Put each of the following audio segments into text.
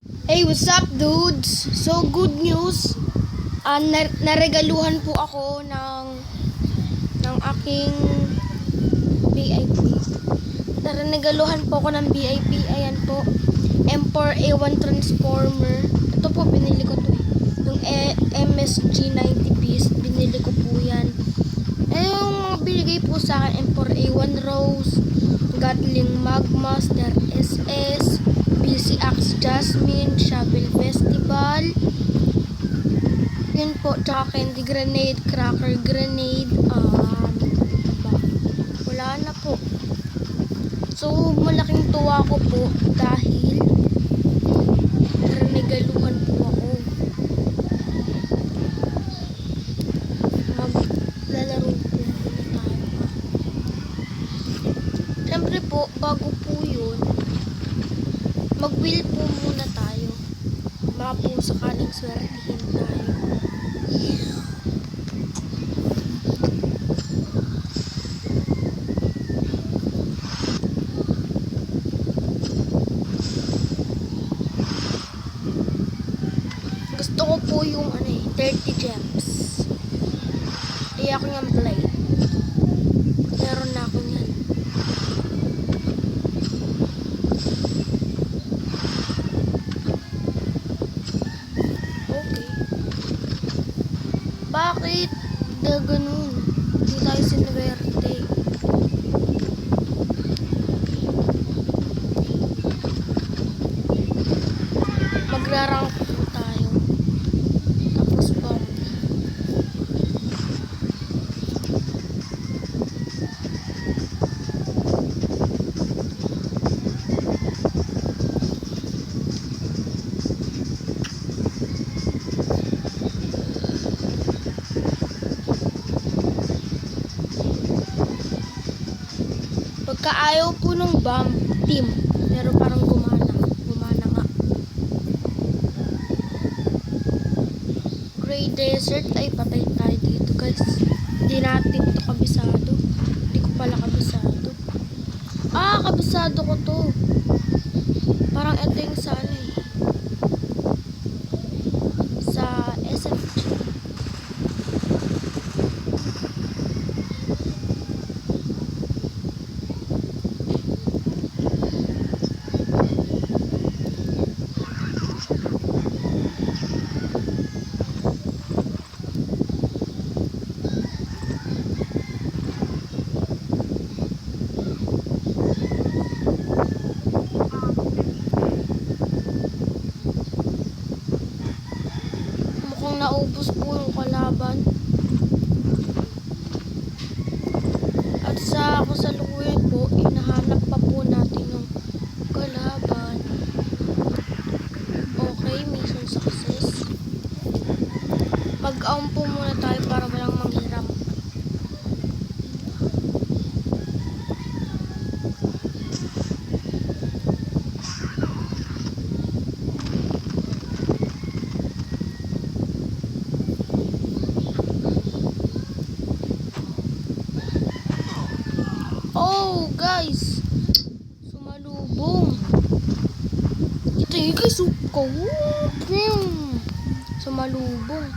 Hey, what's up, dudes? So, good news. Naregaluhan po ako ng aking VIP. Naregaluhan po ako ng VIP. Ayan po. M4 A1 Transformer. Ito po, binili ko to eh. Yung MSG 90 piece, binili ko po yan. Yung mga binigay po sa akin, M4 A1 Rose, Gatling Magmaster SS, PC Axe Jasmine, Shovel Festival, yun po, tsaka Candy Grenade, Cracker Grenade, wala na po. So, malaking tuwa ko po dahil regaluhan po ako. Maglalaro po muna tayo. Siyempre po, bago po yun, mag-wheel po muna tayo. Baka po sakaling swertihin tayo. Gusto ko po yung 30 gems. Kaya ako niyang blade. Meron na ako niyan. Okay. Bakit na ganun? Hindi tayo sinwerte. Magrarang po tayo. Tapos bomb. Pagka ayaw po ng bomb team, pero parang gumana nga. Gray Desert, ay patay tayo dito guys. Hindi natin to kabisado. Hindi ko pala kabisado. Kabisado ko to. Parang ito yung sa sa SMG. Mukhang naubos po yung kalaban. At sa kasalukuyan po, inahanap pa po natin yung kalaban. Okay, mission success. Mag-aum po muna tayo para walang manghiram. Oh, guys! Sumalubong. Ito yung guys, sumalubong.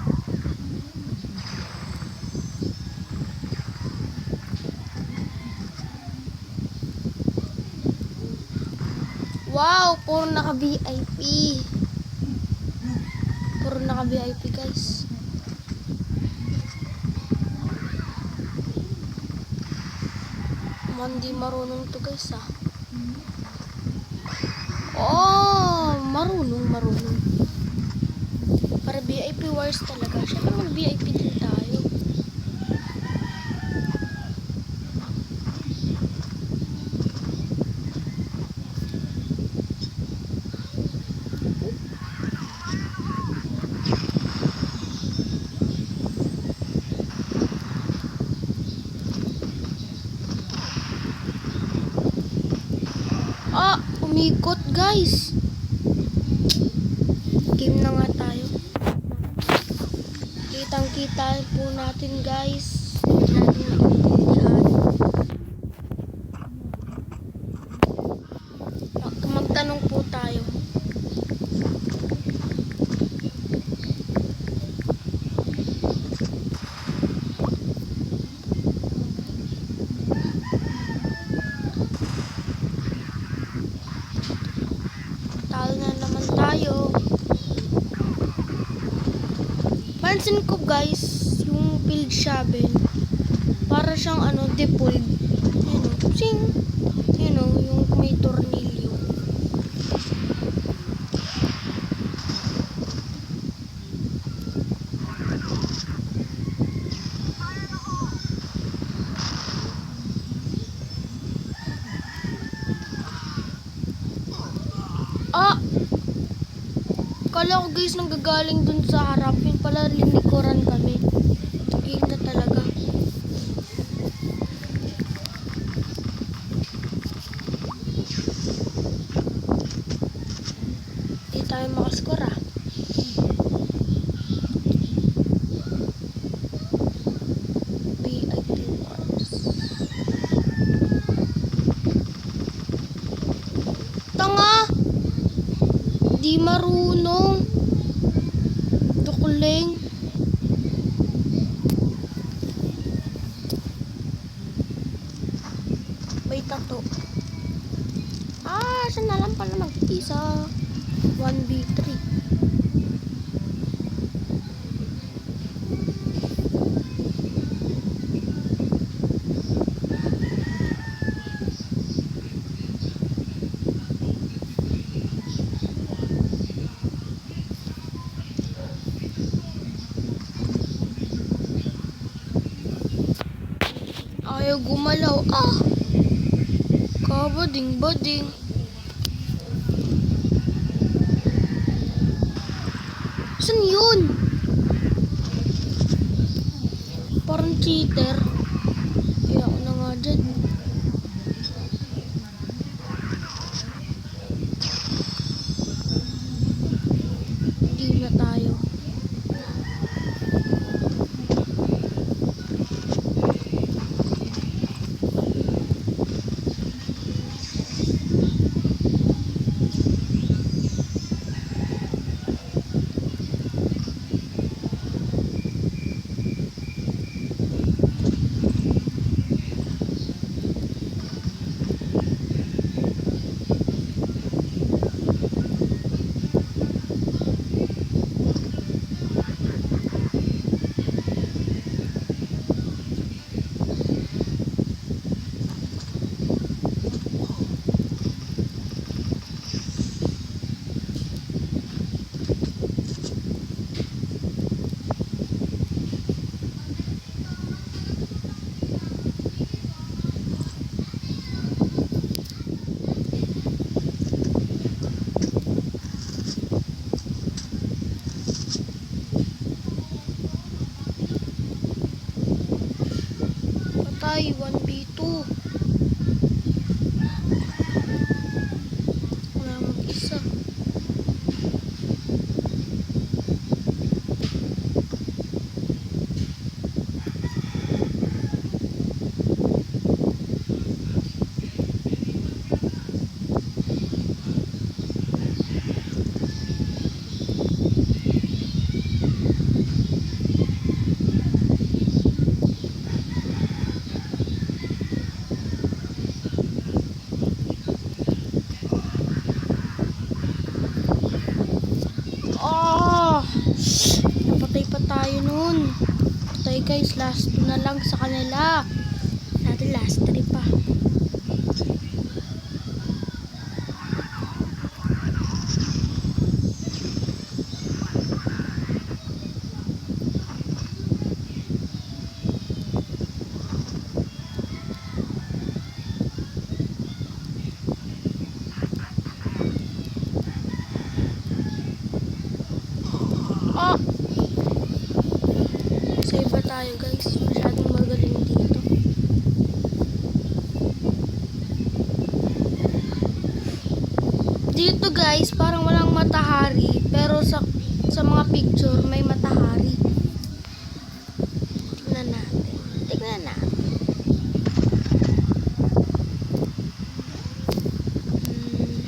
Wow, puro naka-VIP. Puro naka-VIP, guys. Hindi marunong to guys marunong. Para VIP wars talaga. Siyempre mag-VIP din tayo. Umikot guys. Game na nga tayo. Kitang-kita po natin guys. Hindi natin maintindihan. Magtanong po tayo. napansin ko guys, yung field shovel, para siyang depulled. Yan o, sing. Yan o, yung may tornilyo. Ah! Kala ko guys nanggagaling dun sa harap. Yun pala linikoran kami. Game na talaga. Di tayo makascore ah. VIP Wars. Tanga! Di marunong. Tukuling. May tato. Siya na lang pala mag-isa. 1v3. Ayaw gumalaw. Kabading-bading. Saan yun? Parang cheater. Kaya ako na nga dyan. Hindi na tayo. Patay, 1v2. Wala mag-isa. Napatay pa tayo nun. Patay guys, last 2 na lang sa kanila. Natin last 3 pa. Save ba tayo guys? Masyadong magaling dito. Dito guys, parang walang matahari. Pero sa mga picture, may matahari. Tignan natin. Tignan natin.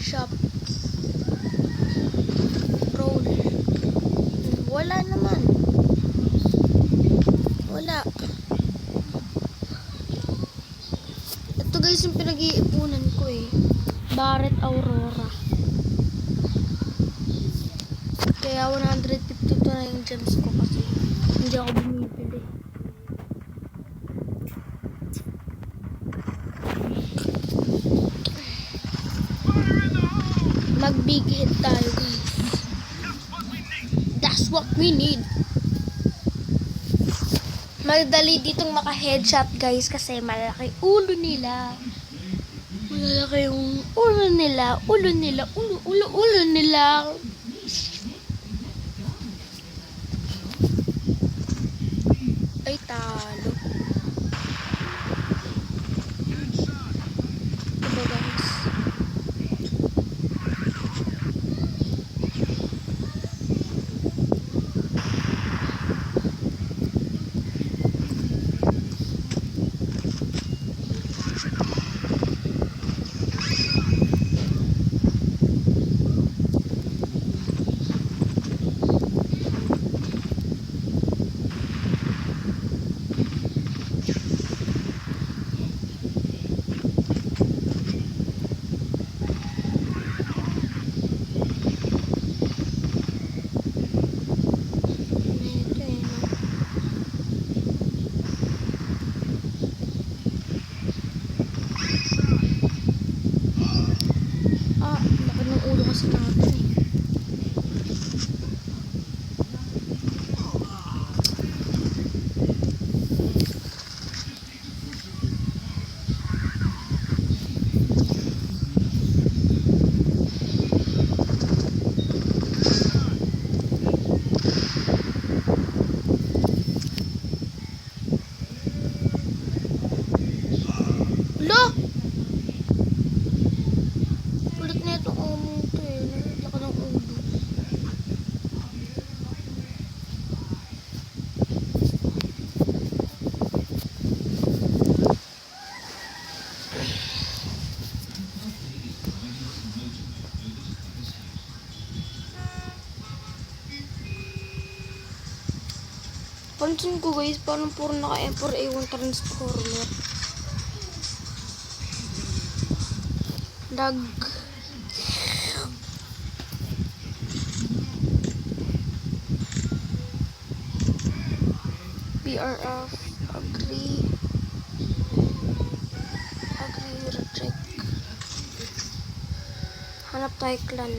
Shop. Roll. Wala naman. Wala. Ito guys yung pinag-iipunan ko eh. Barret Aurora. Kaya 152 na yung gems ko kasi. Hindi ako bumibili. Mag-big hit tayo, guys. That's what we need. Madali ditong maka-headshot, guys, kasi malaki ulo nila. Malaki yung ulo nila. Ulo nila. Ay, talo. Diba, guys? Laki ng ulo kasi natin eh. Lo! Ulit na itong among to eh. Laki ng ulo. Pansin ko, guys, parang puro naka-M4A1 transformer. Lag. BRF. Agree, reject. Hanap tayo clan.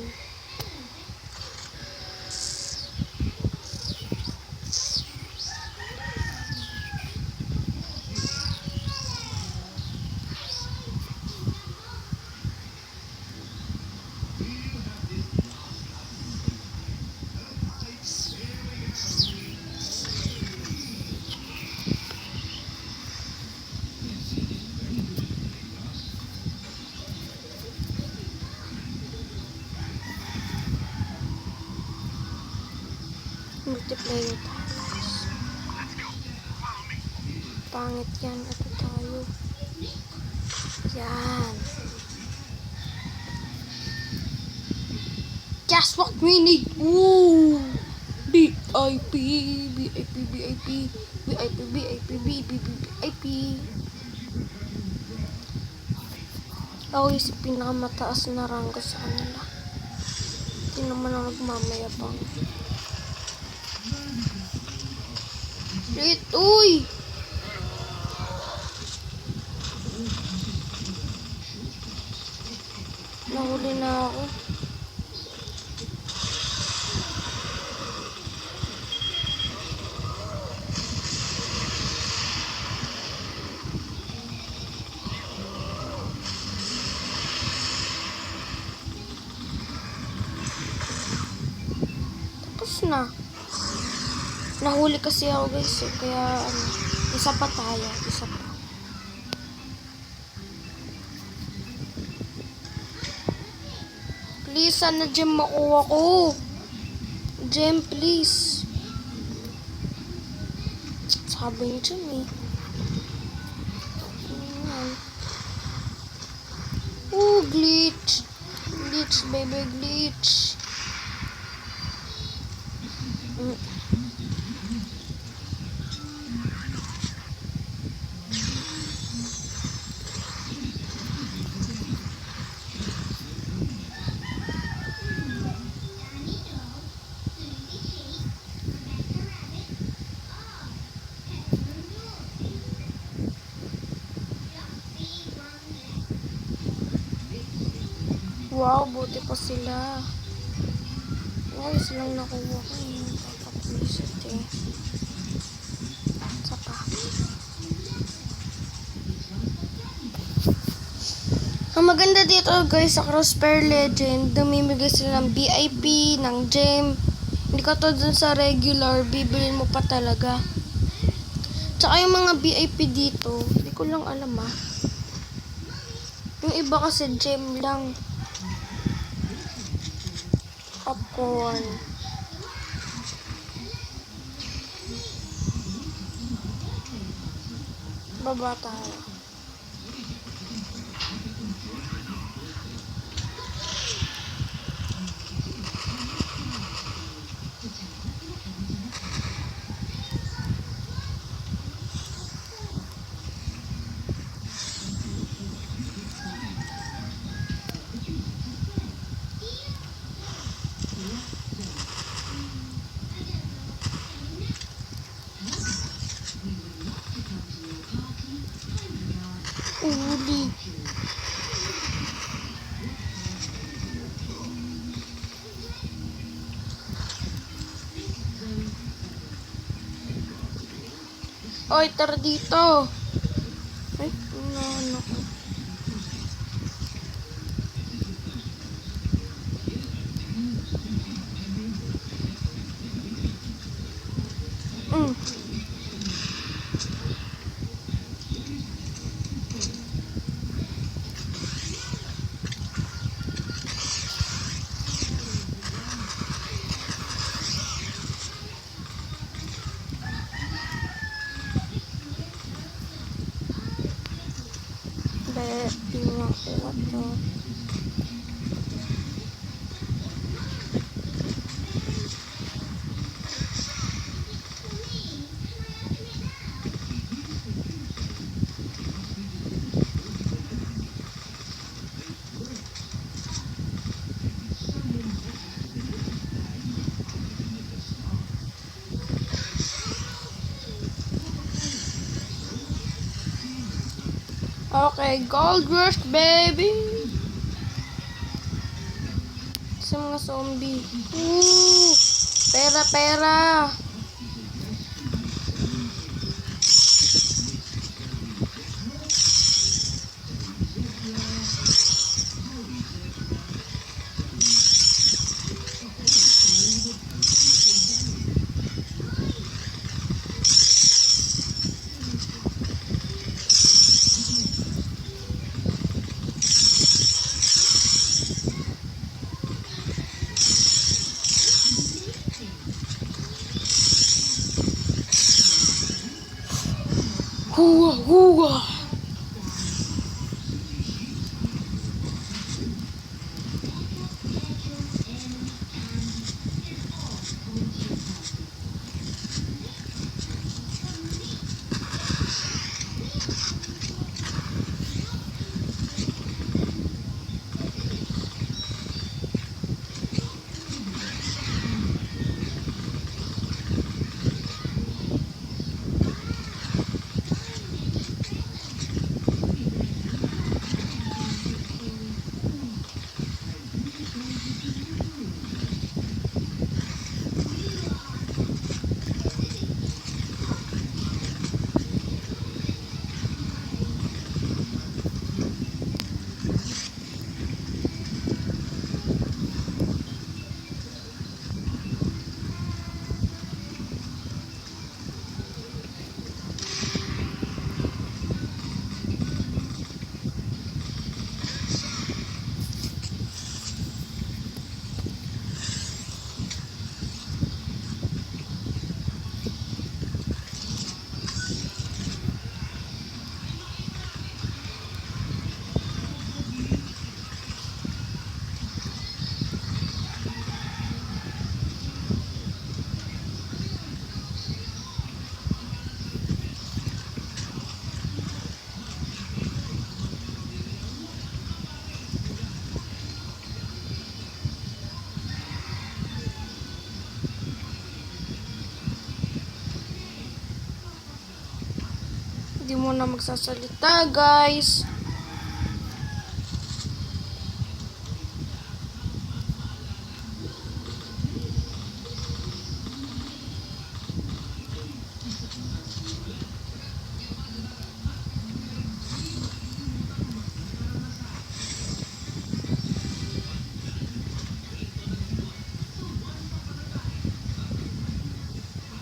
Multiplayer tayo. Pangit yan. Ito tayo. Yan. Just what we need. Ooh. VIP. Ako yung pinakamataas na ranggo sa kanila. Hindi naman ang nagmamayabang. Lit, uy! Nahuli na ako. Tapos na. Nahuli kasi ako, guys, eh. Kaya isa pa tayo. Isa pa. Please, sana gem makuha ko. Gem, please. Sabi niyo gem eh. Glitch. Glitch, baby, glitch. Wow, buti pa sila. Wow, silang nakuha ko yung papakwisit eh. Saka. Ang maganda dito guys sa Crossfire Legend, dumimigay sila ng VIP, ng gem. Hindi ka to dun sa regular, bibilin mo pa talaga. Tsaka yung mga VIP dito, hindi ko lang alam ah. Yung iba kasi gem lang. Popcorn. Baba tayo. Uli. Oy, tara dito. Ay, ano ko. Tingnan ko to. Okay, gold rush baby. Sa mga zombie. Pera, pera. Huwa, huwa. Hindi mo na magsasalita, guys.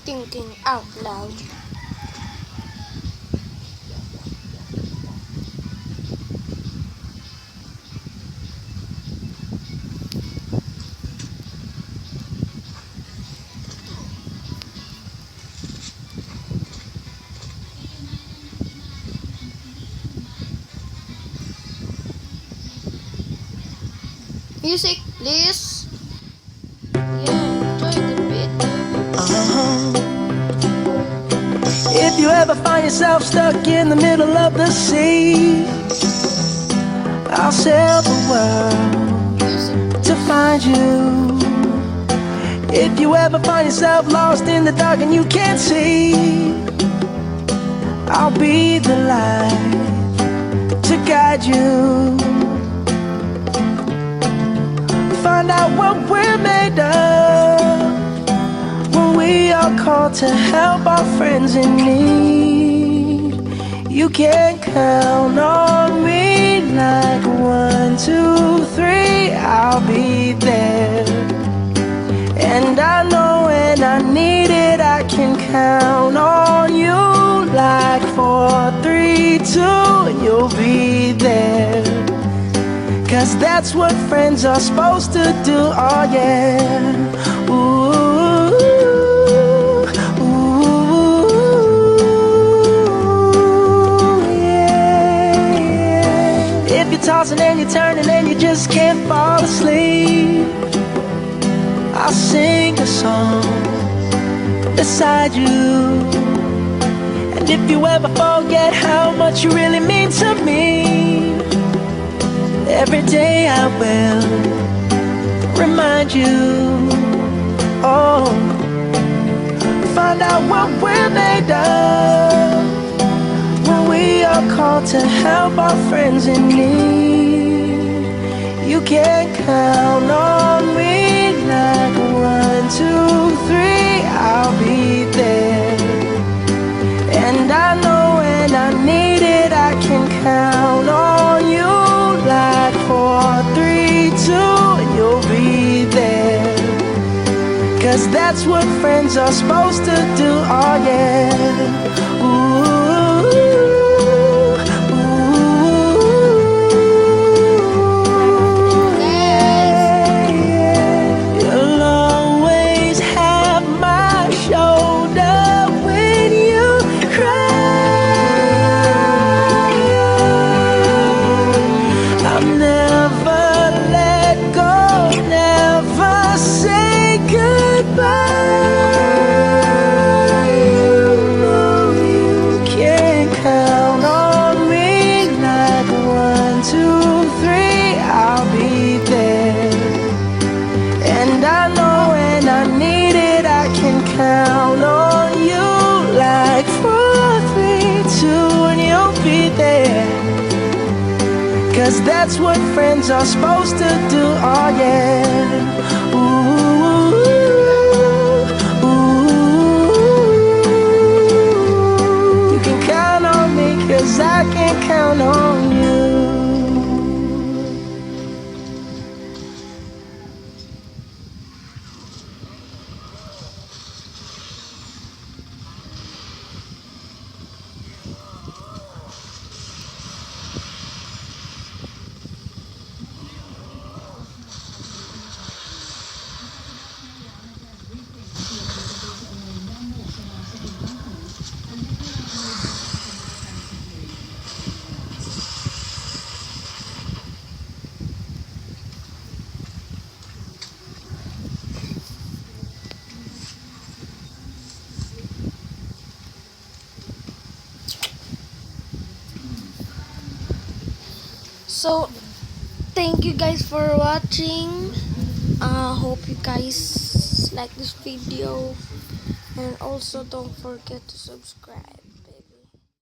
thinking out loud. Music, please. Yeah, enjoy the beat. If you ever find yourself stuck in the middle of the sea, I'll sail the world Music. to find you. If you ever find yourself lost in the dark and you can't see, I'll be the light to guide you. Find out what we're made of when we are called to help our friends in need. You can count on me like 1, 2, 3, I'll be there. And I know when I need it, I can count on you like 4, 3, 2, and you'll be there. 'Cause that's what friends are supposed to do, oh yeah. Ooh, ooh, yeah, yeah. If you're tossing and you're turning and you just can't fall asleep, I'll sing a song beside you. And if you ever forget how much you really mean to me, every day I will remind you. Oh, find out what we're made of when we are called to help our friends in need. You can count on me like 1, 2, 3, I'll be there. And I know when I need it, I can count on you like 4, 3, 2, and you'll be there. 'Cause that's what friends are supposed to do, oh yeah. Ooh, ooh, yeah, yeah. You'll always have my shoulder when you cry. I'll never let go, never say goodbye. You know you can count on me like 1, 2, 3, I'll be there. And I know when I need it, I can count on you like 4, 3, 2, and you'll be there. 'Cause that's what friends are supposed to do, oh yeah. Ooh, ooh, you can count on me 'cause I can count on you. So, thank you guys for watching. Hope you guys like this video. And also don't forget to subscribe.